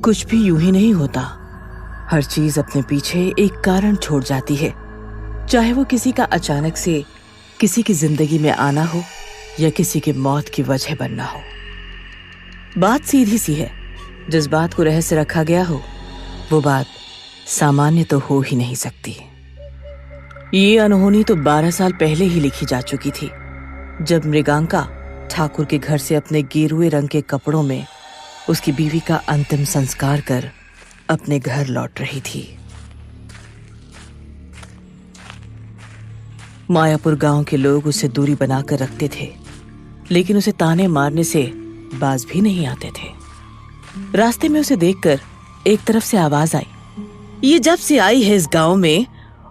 कुछ भी यूं ही नहीं होता। हर चीज अपने पीछे एक कारण छोड़ जाती है, चाहे वो किसी का अचानक से किसी की जिंदगी में आना हो या किसी की मौत की वजह बनना हो। बात सीधी सी है, जिस बात को रहस्य रखा गया हो वो बात सामान्य तो हो ही नहीं सकती। ये अनहोनी तो 12 साल पहले ही लिखी जा चुकी थी, जब मृगांका ठाकुर के घर से अपने गेरुए रंग के कपड़ों में उसकी बीवी का अंतिम संस्कार कर अपने घर लौट रही थी। मायापुर गांव के लोग उसे दूरी बनाकर रखते थे, लेकिन उसे ताने मारने से बाज भी नहीं आते थे। रास्ते में उसे देखकर एक तरफ से आवाज आई, ये जब से आई है इस गांव में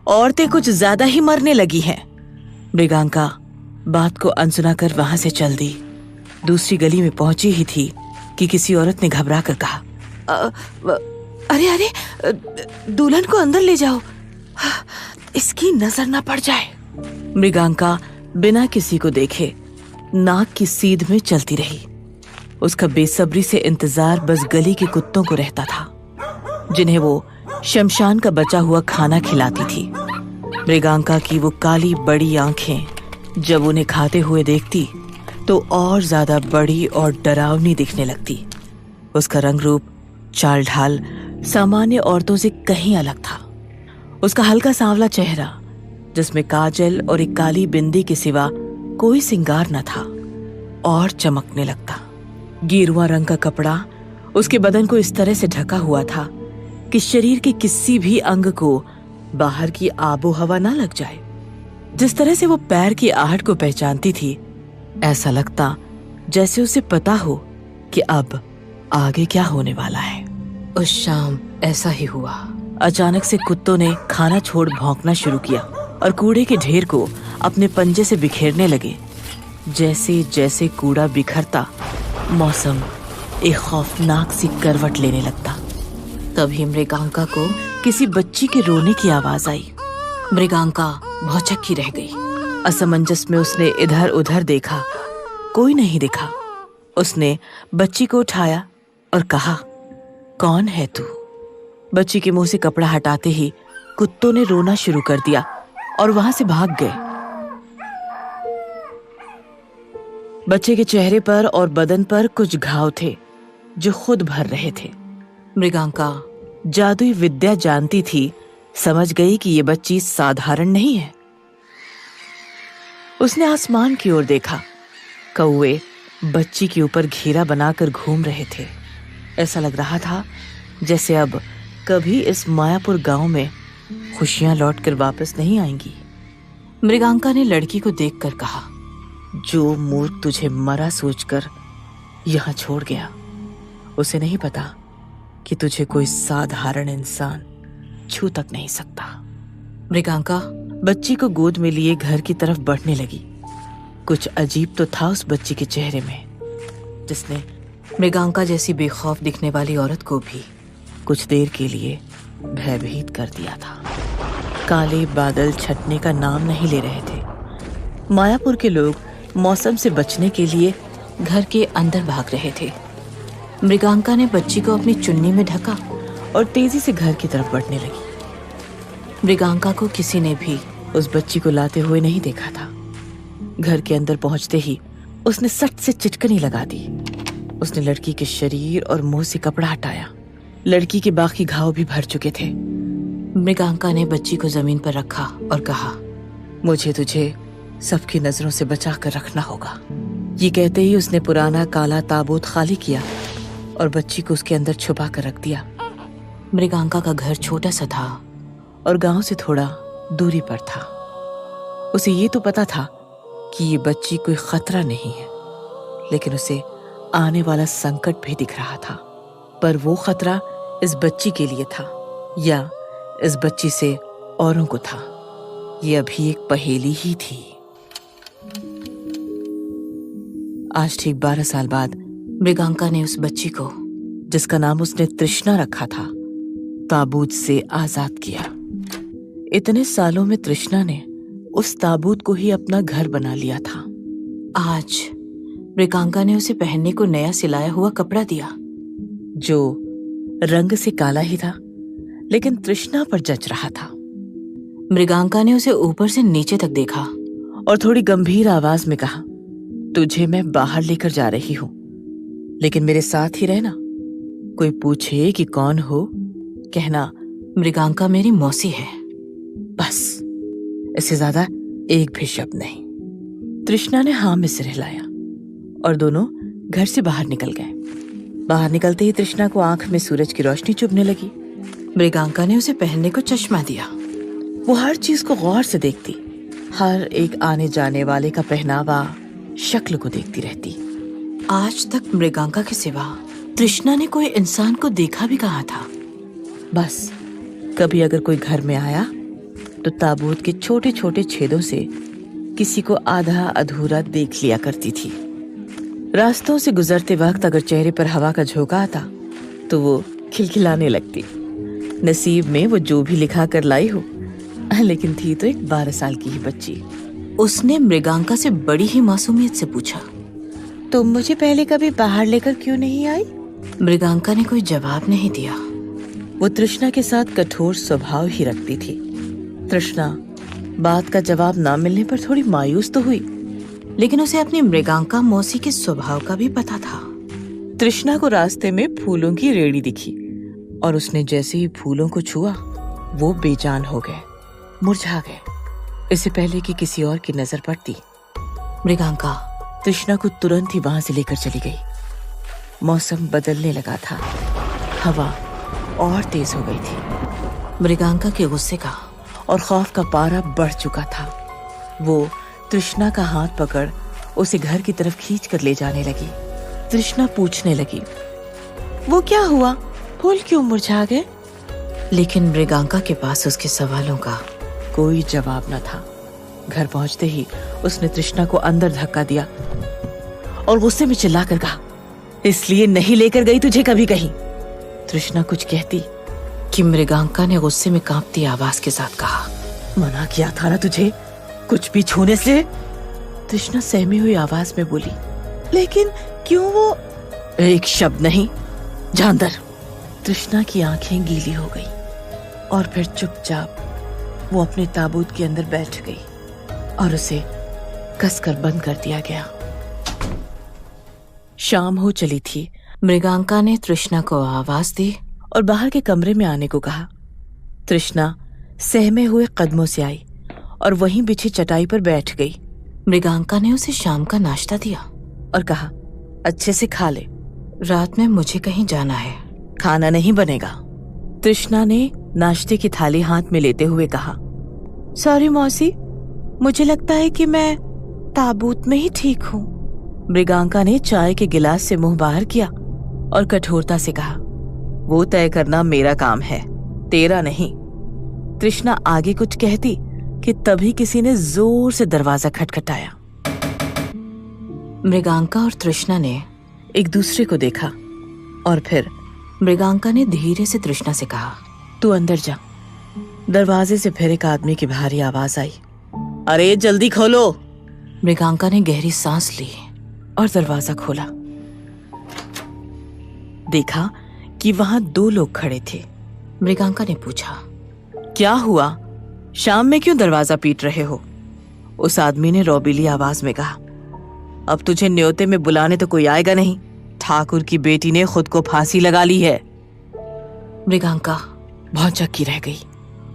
औरतें कुछ ज्यादा ही मरने लगी हैं। मृगांका बात को अनसुना कर वहां से चल दी। दूसरी गली में पहुंची ही थी कि किसी औरत ने घबरा कर कहा, अरे अरे, दुल्हन को अंदर ले जाओ, इसकी नजर ना पड़ जाए। मृगांका बिना किसी को देखे नाक की सीध में चलती रही। उसका बेसब्री से इंतजार बस गली के कुत्तों को रहता था, जिन्हें वो शमशान का बचा हुआ खाना खिलाती थी। मृगांका की वो काली बड़ी आंखें जब उन्हें खाते हुए देखती तो और ज्यादा बड़ी और डरावनी दिखने लगती। उसका रंग रूप, चाल ढाल सामान्य औरतों से कहीं अलग था। उसका हल्का सांवला चेहरा, जिसमें काजल और एक काली बिंदी के सिवा कोई सिंगार न था, और चमकने लगता। गेरुआ रंग का कपड़ा उसके बदन को इस तरह से ढका हुआ था कि शरीर के किसी भी अंग को बाहर की आबो हवा ना लग जाए। जिस तरह से वो पैर की आहट को पहचानती थी, ऐसा लगता जैसे उसे पता हो कि अब आगे क्या होने वाला है। उस शाम ऐसा ही हुआ। अचानक से कुत्तों ने खाना छोड़ भौंकना शुरू किया और कूड़े के ढेर को अपने पंजे से बिखेरने लगे। जैसे जैसे कूड़ा बिखरता, मौसम एक खौफनाक सी करवट लेने लगता। तभी मृगांका को किसी बच्ची के रोने की आवाज आई। मृगांका भौचक्की रह गई। असमंजस में उसने इधर उधर देखा, कोई नहीं दिखा। उसने बच्ची को उठाया और कहा, कौन है तू? बच्ची के मुंह से कपड़ा हटाते ही कुत्तों ने रोना शुरू कर दिया और वहां से भाग गए। बच्चे के चेहरे पर और बदन पर कुछ घाव थे जो खुद भर रहे थे। मृगांका जादुई विद्या जानती थी, समझ गई कि ये बच्ची साधारण नहीं है। उसने आसमान की ओर देखा। कौवे बच्ची के ऊपर घेरा बनाकर घूम रहे थे। ऐसा लग रहा था जैसे अब कभी इस मायापुर गांव में खुशियां लौटकर वापस नहीं आएंगी। मृगांका ने लड़की को देखकर कहा, जो मूर्ख तुझे मरा सोचकर यहां छोड़ गया, उसे नहीं पता कि तुझे कोई साधारण इंसान छू तक नहीं सकता। मृगांका बच्ची को गोद में लिए घर की तरफ बढ़ने लगी। कुछ अजीब तो था उस बच्ची के चेहरे में, जिसने मृगांका जैसी बेखौफ दिखने वाली औरत को भी कुछ देर के लिए भयभीत कर दिया था। काले बादल छटने का नाम नहीं ले रहे थे। मायापुर के लोग मौसम से बचने के लिए घर के अंदर भाग रहे थे। मृगांका ने बच्ची को अपनी चुन्नी में ढका और तेजी से घर की तरफ बढ़ने लगी। मृगांका को किसी ने भी उस बच्ची को लाते हुए नहीं देखा था। घर के अंदर पहुंचते ही उसने सट से चिटकनी लगा दी। उसने लड़की के शरीर और मुंह से कपड़ा हटाया। लड़की के बाकी घाव भी भर चुके थे। मृगांका ने बच्ची को जमीन पर रखा और कहा, मुझे तुझे सबकी नजरों से बचा कर रखना होगा। ये कहते ही उसने पुराना काला ताबूत खाली किया और बच्ची को उसके अंदर छुपा कर रख दिया। मृगांका का घर छोटा सा था और गांव से थोड़ा दूरी पर था। उसे ये तो पता था कि ये बच्ची कोई खतरा नहीं है, लेकिन उसे आने वाला संकट भी दिख रहा था। पर वो खतरा इस बच्ची के लिए था या इस बच्ची से औरों को था, ये अभी एक पहेली ही थी। आज ठीक 12 साल बाद मृगांका ने उस बच्ची को, जिसका नाम उसने तृष्णा रखा था, ताबूत से आजाद किया। इतने सालों में तृष्णा ने उस ताबूत को ही अपना घर बना लिया था। आज मृगांका ने उसे पहनने को नया सिलाया हुआ कपड़ा दिया, जो रंग से काला ही था, लेकिन तृष्णा पर जच रहा था। मृगांका ने उसे ऊपर से नीचे तक देखा और थोड़ी गंभीर आवाज में कहा, तुझे मैं बाहर लेकर जा रही हूं, लेकिन मेरे साथ ही रहना। कोई पूछे कि कौन हो, कहना मृगांका मेरी मौसी है। बस, इससे ज्यादा एक भी शब्द नहीं। तृष्णा ने हाँ में सिर हिलाया और दोनों घर से बाहर निकल गए। बाहर निकलते ही तृष्णा को आंख में सूरज की रोशनी चुभने लगी। मृगांका ने उसे पहनने को चश्मा दिया। वो हर चीज को गौर से देखती, हर एक आने जाने वाले का पहनावा, शक्ल को देखती रहती। आज तक मृगांका के सिवा तृष्णा ने कोई इंसान को देखा भी कहाँ था। बस कभी अगर कोई घर में आया तो ताबूत के छोटे छोटे छेदों से किसी को आधा अधूरा देख लिया करती थी। रास्तों से गुजरते वक्त अगर चेहरे पर हवा का झोंका आता तो वो खिलखिलाने लगती। नसीब में वो जो भी लिखा कर लाई हो, लेकिन थी तो एक 12 साल की ही बच्ची। उसने मृगांका से बड़ी ही मासूमियत से पूछा, तुम मुझे पहले कभी बाहर लेकर क्यों नहीं आई? मृगांका ने कोई जवाब नहीं दिया। वो तृष्णा के साथ कठोर स्वभाव ही रखती थी। तृष्णा बात का जवाब ना मिलने पर थोड़ी मायूस तो हुई, लेकिन उसे अपनी मृगांका मौसी के स्वभाव का भी पता था। तृष्णा को रास्ते में फूलों की रेड़ी दिखी और उसने जैसे ही फूलों को छुआ वो बेजान हो गए, मुरझा गए, इससे पहले कि किसी और की नजर पड़ती। मृगांका तृष्णा को तुरंत ही वहां से लेकर चली गई। मौसम बदलने लगा था, हवा और तेज हो गई थी। मृगांका के गुस्से का और खौफ का पारा बढ़ चुका था। वो तृष्णा का हाथ पकड़ उसे घर की तरफ खींच कर ले जाने लगी। तृष्णा पूछने लगी, वो क्या हुआ, फूल क्यों मुरझा गए? लेकिन मृगांका के पास उसके सवालों का कोई जवाब न था। घर पहुंचते ही उसने तृष्णा को अंदर धक्का दिया और गुस्से में चिल्लाकर कहा, इसलिए नहीं लेकर गई तुझे कभी कहीं? तृष्णा कुछ कहती कि मृगांका ने गुस्से में कांपती आवाज के साथ कहा, मना किया था ना तुझे कुछ भी छूने से। तृष्णा सहमी हुई आवाज में बोली, लेकिन क्यों? वो एक शब्द नहीं, जा अंदर। तृष्णा की आंखें गीली हो गई और फिर चुपचाप वो अपने ताबूत के अंदर बैठ गई और उसे कसकर बंद कर दिया गया। शाम हो चली थी। मृगांका ने तृष्णा को आवाज दी और बाहर के कमरे में आने को कहा। तृष्णा सहमे हुए कदमों से आई और वहीं बिछी चटाई पर बैठ गई। मृगांका ने उसे शाम का नाश्ता दिया और कहा, अच्छे से खा ले, रात में मुझे कहीं जाना है। खाना नहीं बनेगा। तृष्णा ने नाश्ते की थाली हाथ में लेते हुए कहा, सॉरी मौसी, मुझे लगता है कि मैं ताबूत में ही ठीक हूँ। मृगांका ने चाय के गिलास से मुंह बाहर किया और कठोरता से कहा, वो तय करना मेरा काम है, तेरा नहीं। तृष्णा आगे कुछ कहती कि तभी किसी ने जोर से दरवाजा खटखटाया। मृगांका और तृष्णा ने एक दूसरे को देखा और फिर मृगांका ने धीरे से तृष्णा से कहा, तू अंदर जा। दरवाजे से फिर एक आदमी की भारी आवाज आई, अरे जल्दी खोलो। मृगांका ने गहरी सांस ली और दरवाजा खोला। देखा कि वहां 2 लोग खड़े थे। मृगांका ने पूछा, क्या हुआ, शाम में क्यों दरवाजा पीट रहे हो? उस आदमी ने रौबीली आवाज में कहा, अब तुझे न्योते में बुलाने तो कोई आएगा नहीं, ठाकुर की बेटी ने खुद को फांसी लगा ली है। मृगांका भौचक्की रह गई।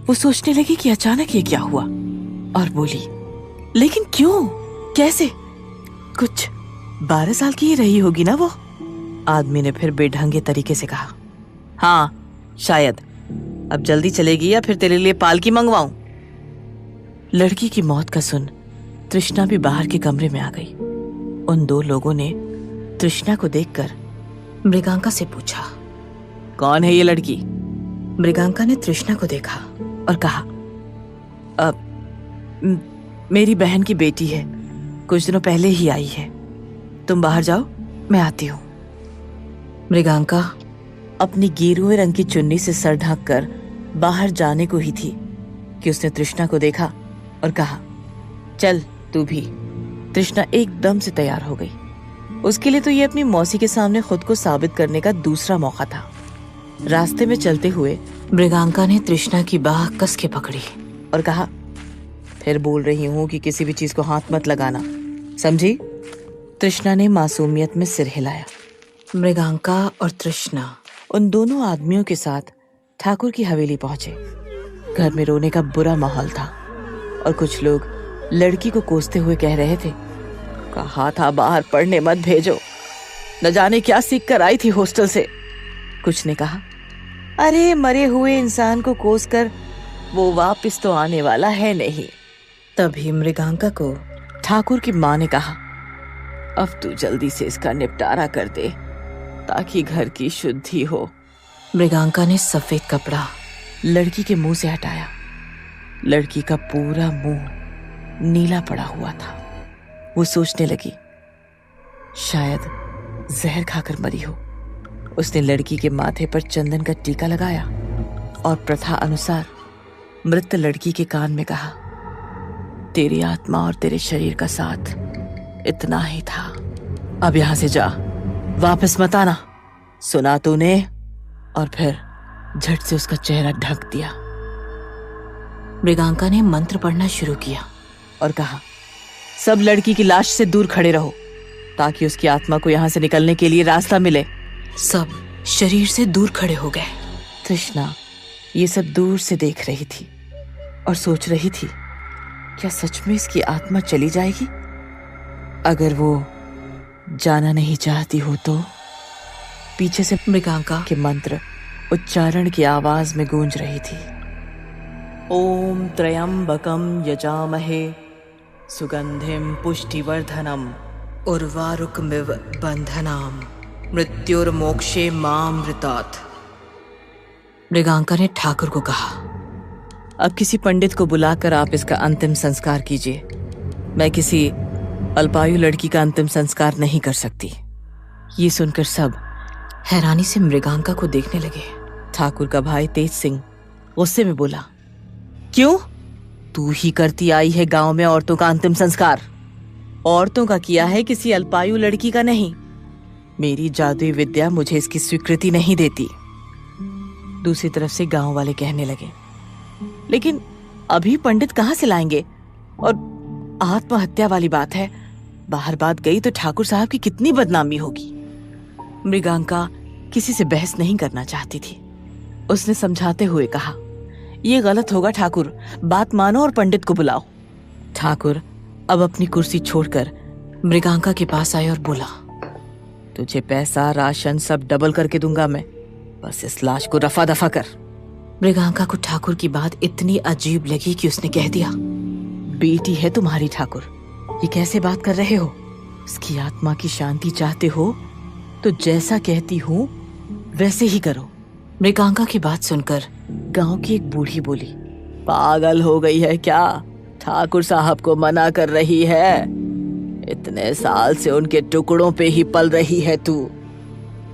वो सोचने लगी कि अचानक ये क्या हुआ और बोली, लेकिन क्यों, कैसे? कुछ 12 साल की ही रही होगी ना वो? आदमी ने फिर बेढंगे तरीके से कहा, हाँ शायद। अब जल्दी चलेगी या फिर तेरे लिए पालकी मंगवाऊं? लड़की की मौत का सुन तृष्णा भी बाहर के कमरे में आ गई। उन 2 लोगों ने तृष्णा को देखकर मृगांका से पूछा, कौन है ये लड़की? मृगांका ने तृष्णा को देखा और कहा, मेरी बहन की बेटी है, कुछ दिनों पहले ही आई है। तुम बाहर जाओ, मैं आती हूँ। मृगांका अपनी गेरुए रंग की चुन्नी से सर ढककर बाहर जाने को ही थी कि उसने तृष्णा को देखा और कहा, चल तू भी। तृष्णा एकदम से तैयार हो गई। उसके लिए तो ये अपनी मौसी के सामने खुद को साबित करने का दूसरा मौका था। रास्ते में चलते हुए मृगांका ने तृष्णा की बाह कस के पकड़ी और कहा, फिर बोल रही हूँ कि किसी भी चीज को हाथ मत लगाना, समझी? तृष्णा ने मासूमियत में सिर हिलाया। मृगांका और तृष्णा उन दोनों आदमियों के साथ ठाकुर की हवेली पहुंचे। घर में रोने का बुरा माहौल था और कुछ लोग लड़की को कोसते हुए कह रहे थे, कहा था बाहर पढ़ने मत भेजो, न जाने क्या सीख कर आई थी हॉस्टल से। कुछ ने कहा, अरे मरे हुए इंसान को कोसकर वो वापस तो आने वाला है नहीं। तभी मृगांका को ठाकुर की माँ ने कहा, अब तू जल्दी से इसका निपटारा कर दे ताकि घर की शुद्धि हो। मृगांका ने सफेद कपड़ा लड़की के मुंह से हटाया। लड़की का पूरा मुंह नीला पड़ा हुआ था। वो सोचने लगी, शायद जहर खाकर मरी हो। उसने लड़की के माथे पर चंदन का टीका लगाया और प्रथा अनुसार मृत लड़की के कान में कहा, तेरी आत्मा और तेरे शरीर का साथ इतना ही था, अब यहां से जा, वापस मत आना, सुना तूने? और फिर झट से उसका चेहरा ढक दिया। मृगांका ने मंत्र पढ़ना शुरू किया और कहा, सब लड़की की लाश से दूर खड़े रहो ताकि उसकी आत्मा को यहां से निकलने के लिए रास्ता मिले। सब शरीर से दूर खड़े हो गए। तृष्णा ये सब दूर से देख रही थी और सोच रही थी, क्या सच में इसकी आत्मा चली जाएगी? अगर वो जाना नहीं चाहती हो तो? पीछे से मृगांका के मंत्र उच्चारण की आवाज में गूंज रही थी। ओम त्र्यंबकम यजामहे सुगंधिम पुष्टिवर्धनम उर्वारुकमिव बंधनाम मृत्युर्मोक्षे मामृतात्। मृगांका ने ठाकुर को कहा, अब किसी पंडित को बुलाकर आप इसका अंतिम संस्कार कीजिए। मैं किसी अल्पायु लड़की का अंतिम संस्कार नहीं कर सकती। ये सुनकर सब हैरानी से मृगांका को देखने लगे। ठाकुर का भाई तेज सिंह गुस्से में बोला, क्यों? तू ही करती आई है गांव में औरतों का अंतिम संस्कार। औरतों का किया है, किसी अल्पायु लड़की का नहीं। मेरी जादुई विद्या मुझे इसकी स्वीकृति नहीं देती। दूसरी तरफ से गांव वाले कहने लगे, लेकिन अभी पंडित कहां से लाएंगे? और आत्महत्या वाली बात है, बाहर बात गई तो ठाकुर साहब की कितनी बदनामी होगी। मृगांका किसी से बहस नहीं करना चाहती थी। उसने समझाते हुए कहा, यह गलत होगा ठाकुर, बात मानो और पंडित को बुलाओ। ठाकुर अब अपनी कुर्सी छोड़कर मृगांका के पास आए और बोला, तुझे पैसा राशन सब डबल करके दूंगा मैं, बस इस लाश को रफा दफा कर। मृगांका को ठाकुर की बात इतनी अजीब लगी कि उसने कह दिया, बेटी है तुम्हारी ठाकुर, ये कैसे बात कर रहे हो? उसकी आत्मा की शांति चाहते हो तो जैसा कहती हूँ वैसे ही करो। मृगांका की बात सुनकर गांव की एक बूढ़ी बोली, पागल हो गई है क्या? ठाकुर साहब को मना कर रही है? इतने साल से उनके टुकड़ों पे ही पल रही है तू,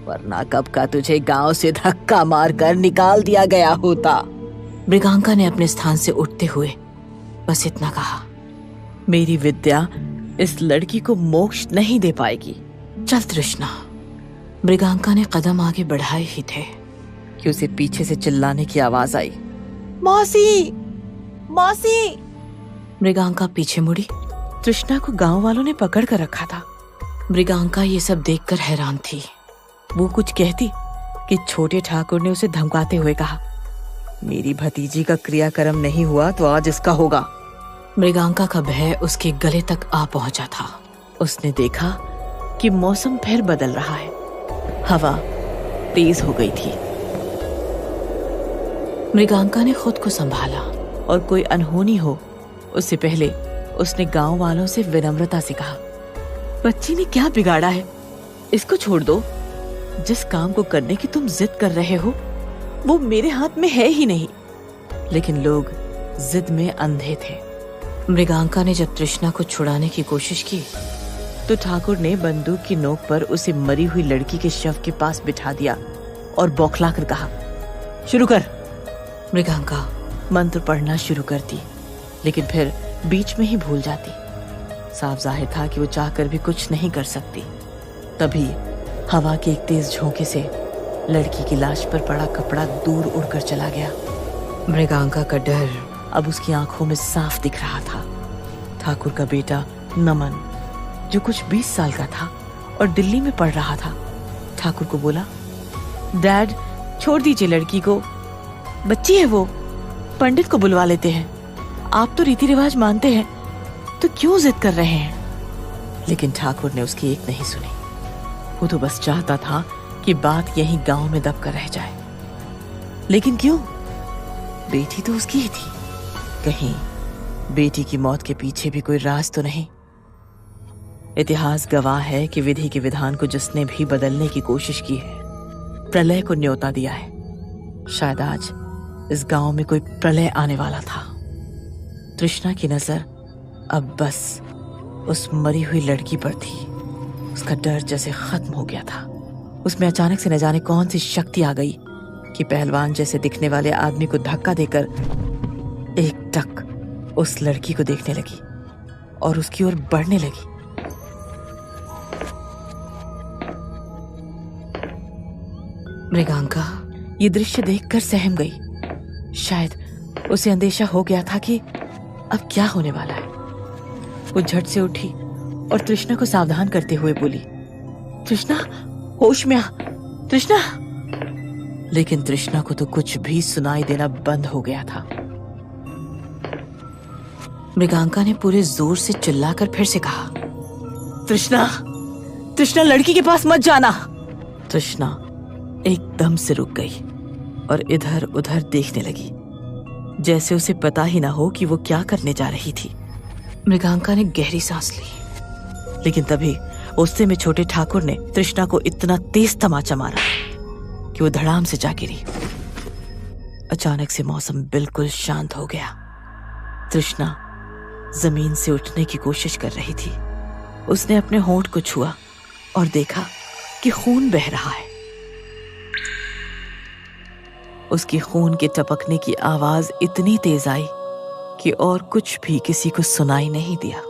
वरना कब का तुझे गांव से धक्का मारकर निकाल दिया गया होता। मृगांका ने अपने स्थान से उठते हुए बस इतना कहा, मेरी विद्या इस लड़की को मोक्ष नहीं दे पाएगी। चल तृष्णा। मृगांका ने कदम आगे बढ़ाए ही थे कि उसे पीछे से चिल्लाने की आवाज आई, मौसी, मौसी। मृगांका पीछे मुड़ी। तृष्णा को गांव वालों ने पकड़ कर रखा था। मृगांका ये सब देखकर हैरान थी। वो कुछ कहती कि छोटे ठाकुर ने उसे धमकाते हुए कहा, मेरी भतीजी का क्रियाक्रम नहीं हुआ तो आज इसका होगा। मृगांका का भय उसके गले तक आ पहुंचा था। उसने देखा कि मौसम फिर बदल रहा है, हवा तेज हो गई थी। मृगांका ने खुद को संभाला और कोई अनहोनी हो उससे पहले उसने गांव वालों से विनम्रता से कहा, बच्ची ने क्या बिगाड़ा है? इसको छोड़ दो। जिस काम को करने की तुम जिद कर रहे हो वो मेरे हाथ में है ही नहीं। लेकिन लोग जिद में अंधे थे। मृगांका ने जब तृष्णा को छुड़ाने की कोशिश की तो ठाकुर ने बंदूक की नोक पर उसे मरी हुई लड़की के शव के पास बिठा दिया और बौखलाकर कहा, शुरू कर। मृगांका मंत्र पढ़ना शुरू करती, लेकिन फिर बीच में ही भूल जाती। साफ जाहिर था कि वो चाहकर भी कुछ नहीं कर सकती। तभी हवा के एक तेज झोंके से लड़की की लाश पर पड़ा कपड़ा दूर उड़कर चला गया। मृगांका का डर अब उसकी आंखों में साफ दिख रहा था। ठाकुर का बेटा नमन, जो कुछ 20 साल का था और दिल्ली में पढ़ रहा था, ठाकुर को बोला, डैड छोड़ दीजिए लड़की को, बच्ची है वो, पंडित को बुलवा लेते हैं। आप तो रीति रिवाज मानते हैं, तो क्यों जिद कर रहे हैं? लेकिन ठाकुर ने उसकी एक नहीं सुनी। वो तो बस चाहता था कि बात यहीं गांव में दब कर रह जाए। लेकिन क्यों? बेटी तो उसकी ही थी। कहीं बेटी की मौत के पीछे भी कोई राज तो नहीं? इतिहास गवाह है कि विधि के विधान को जिसने भी बदलने की कोशिश की है, प्रलय को न्योता दिया है। शायद आज इस गांव में कोई प्रलय आने वाला था। तृष्णा की नजर अब बस उस मरी हुई लड़की पर थी। उसका डर जैसे खत्म हो गया था। उसमें अचानक से न जाने कौन सी शक्ति आ गई कि पहलवान जैसे दिखने वाले आदमी को धक्का देकर एक टक उस लड़की को देखने लगी और उसकी ओर बढ़ने लगी। मृगांका ये दृश्य देखकर सहम गई। शायद उसे अंदेशा हो गया था कि अब क्या होने वाला है। वो झट से उठी और तृष्णा को सावधान करते हुए बोली, तृष्णा होश में आ, तृष्णा। लेकिन तृष्णा को तो कुछ भी सुनाई देना बंद हो गया था। मृगांका ने पूरे जोर से चिल्लाकर फिर से कहा, तृष्णा, तृष्णा लड़की के पास मत जाना। तृष्णा एकदम से रुक गई और इधर उधर देखने लगी, जैसे उसे पता ही ना हो कि वो क्या करने जा रही थी। मृगांका ने गहरी सांस ली। लेकिन तभी गुस्से में छोटे ठाकुर ने तृष्णा को इतना तेज तमाचा मारा कि वो धड़ाम से जा गिरी। अचानक से मौसम बिल्कुल शांत हो गया। तृष्णा जमीन से उठने की कोशिश कर रही थी। उसने अपने होंठ को छुआ और देखा कि खून बह रहा है। उसकी खून के टपकने की आवाज इतनी तेज आई कि और कुछ भी किसी को सुनाई नहीं दिया।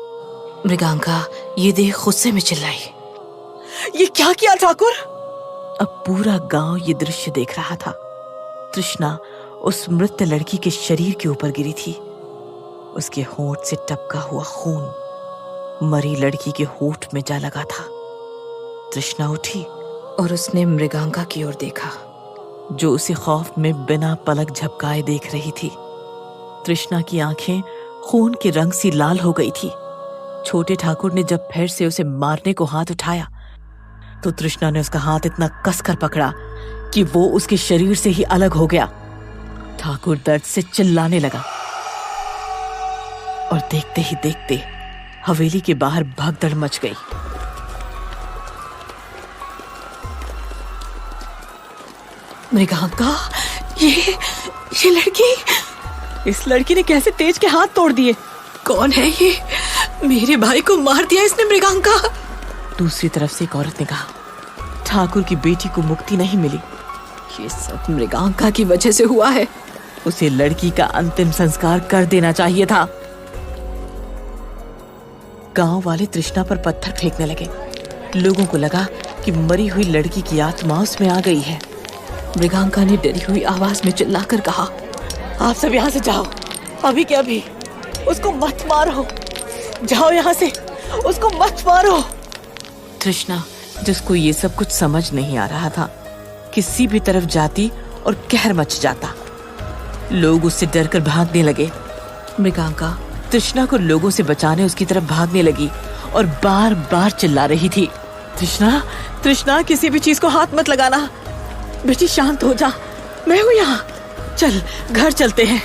मृगांका ये देख गुस्से में चिल्लाई, ये क्या किया ठाकुर? अब पूरा गांव ये दृश्य देख रहा था। तृष्णा उस मृत लड़की के शरीर के ऊपर गिरी थी। उसके होंठ से टपका हुआ खून मरी लड़की के होंठ में जा लगा था। तृष्णा उठी और उसने मृगांका की ओर देखा, जो उसे खौफ में बिना पलक झपकाए देख रही थी। तृष्णा की आंखें खून के रंग सी लाल हो गई थी। छोटे ठाकुर ने जब फिर से उसे मारने को हाथ उठाया तो तृष्णा ने उसका हाथ इतना कसकर पकड़ा कि वो उसके शरीर से ही अलग हो गया। ठाकुर दर्द से चिल्लाने लगा और देखते ही देखते हवेली के बाहर भगदड़ मच गई। मृगांका, ये लड़की, इस लड़की ने कैसे तेज के हाथ तोड़ दिए? कौन है ये? मेरे भाई को मार दिया इसने मृगांका। दूसरी तरफ से एक औरत ने कहा, ठाकुर की बेटी को मुक्ति नहीं मिली। ये सब मृगांका की वजह से हुआ है। उसे लड़की का अंतिम संस्कार कर देना चाहिए था। गांव वाले तृष्णा पर पत्थर फेंकने लगे। लोगों को लगा कि मरी हुई लड़की की आत्मा उसमें आ गई है। मृगांका ने डरी हुई आवाज में चिल्लाकर कहा, आप सब यहाँ से जाओ, अभी के अभी। उसको मत मारो, जाओ यहाँ से, उसको मत मारो। तृष्णा, जिसको ये सब कुछ समझ नहीं आ रहा था, किसी भी तरफ जाती और कहर मच जाता। लोग उससे डरकर भागने लगे। मृगांका तृष्णा को लोगों से बचाने उसकी तरफ भागने लगी और बार बार चिल्ला रही थी, तृष्णा, तृष्णा, किसी भी चीज को हाथ मत लगाना। बेटी शांत हो जा, मैं हूं यहाँ, चल घर चलते हैं।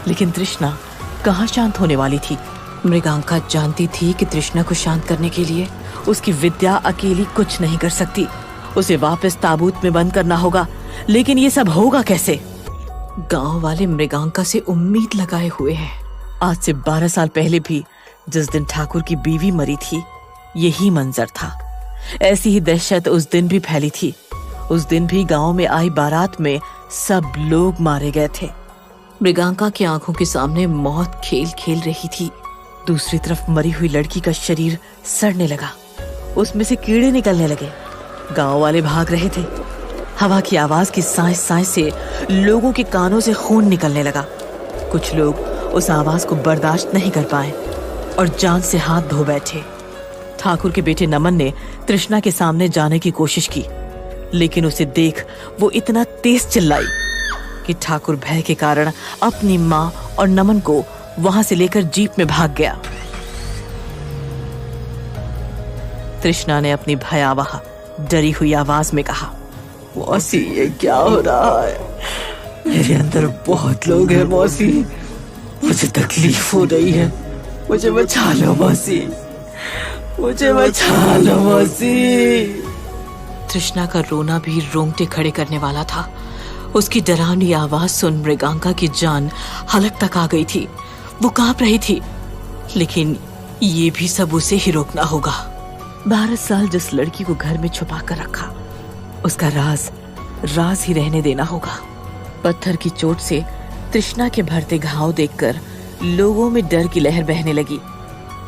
लेकिन तृष्णा कहाँ शांत होने वाली थी। मृगांका जानती थी कि तृष्णा को शांत करने के लिए उसकी विद्या अकेली कुछ नहीं कर सकती। उसे वापस ताबूत में बंद करना होगा। लेकिन ये सब होगा कैसे? गांव वाले मृगांका से उम्मीद लगाए हुए हैं। आज से 12 साल पहले भी जिस दिन ठाकुर की बीवी मरी थी, यही मंजर था। ऐसी ही दहशत उस दिन भी फैली थी। उस दिन भी गांव में आई बारात में सब लोग मारे गए थे। मृगांका की आंखों के सामने मौत खेल खेल रही थी। दूसरी तरफ मरी हुई लड़की का शरीर सड़ने लगा, उसमें से कीड़े निकलने लगे। गांव वाले भाग रहे थे। हवा की आवाज की सांस सांस से लोगों के कानों से खून निकलने लगा। कुछ लोग उस आवाज को बर्दाश्त नहीं कर पाए और जान से हाथ धो बैठे। ठाकुर के बेटे नमन ने तृष्णा के सामने जाने की कोशिश की, लेकिन उसे देख वो इतना तेज चिल्लाई कि ठाकुर भय के कारण अपनी माँ और नमन को वहां से लेकर जीप में भाग गया। तृष्णा ने अपनी भयावह डरी हुई आवाज में कहा, मौसी ये क्या हो रहा है? मेरे अंदर बहुत लोग हैं मौसी, मुझे तकलीफ हो रही है, मुझे बचा लो मौसी, मुझे बचा लो मौसी। तृष्णा का रोना भी रोंगटे खड़े करने वाला था। उसकी डरावनी आवाज सुन मृगांका की जान हलक तक आ गई थी। वो कांप रही थी, लेकिन ये भी सब उसे ही रोकना होगा। 12 साल जिस लड़की को घर में छुपा कर रखा, उसका राज ही रहने देना होगा। पत्थर की चोट से तृष्णा के भरते घाव देखकर लोगों में डर की लहर बहने लगी।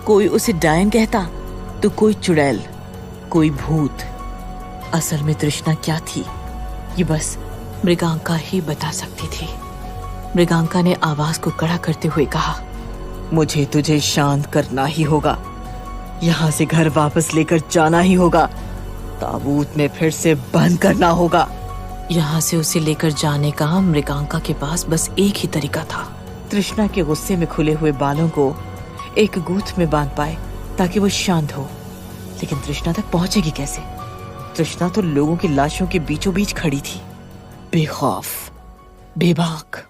कोई उसे डायन कहता तो कोई चुड़ैल, कोई भूत। असल में तृष्णा क्या थी, ये बस मृगांका ही बता सकती थी। मृगांका ने आवाज को कड़ा करते हुए कहा, मुझे तुझे शांत करना ही होगा, यहाँ से घर वापस लेकर जाना ही होगा, ताबूत में फिर से बंद करना होगा। यहाँ से उसे लेकर जाने का मृगांका के पास बस एक ही तरीका था। तृष्णा के गुस्से में खुले हुए बालों को एक गूंथ में बांध पाए ताकि वो शांत हो, लेकिन तृष्णा तक पहुंचेगी कैसे? तृष्णा तो लोगों की लाशों के बीचों बीच खड़ी थी, बेखौफ, बेबाक।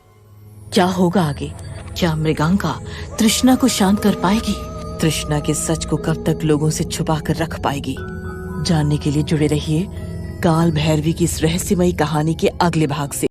क्या होगा आगे? क्या मृगांका तृष्णा को शांत कर पाएगी? तृष्णा के सच को कब तक लोगों से छुपा कर रख पाएगी? जानने के लिए जुड़े रहिए काल भैरवी की इस रहस्यमयी कहानी के अगले भाग से।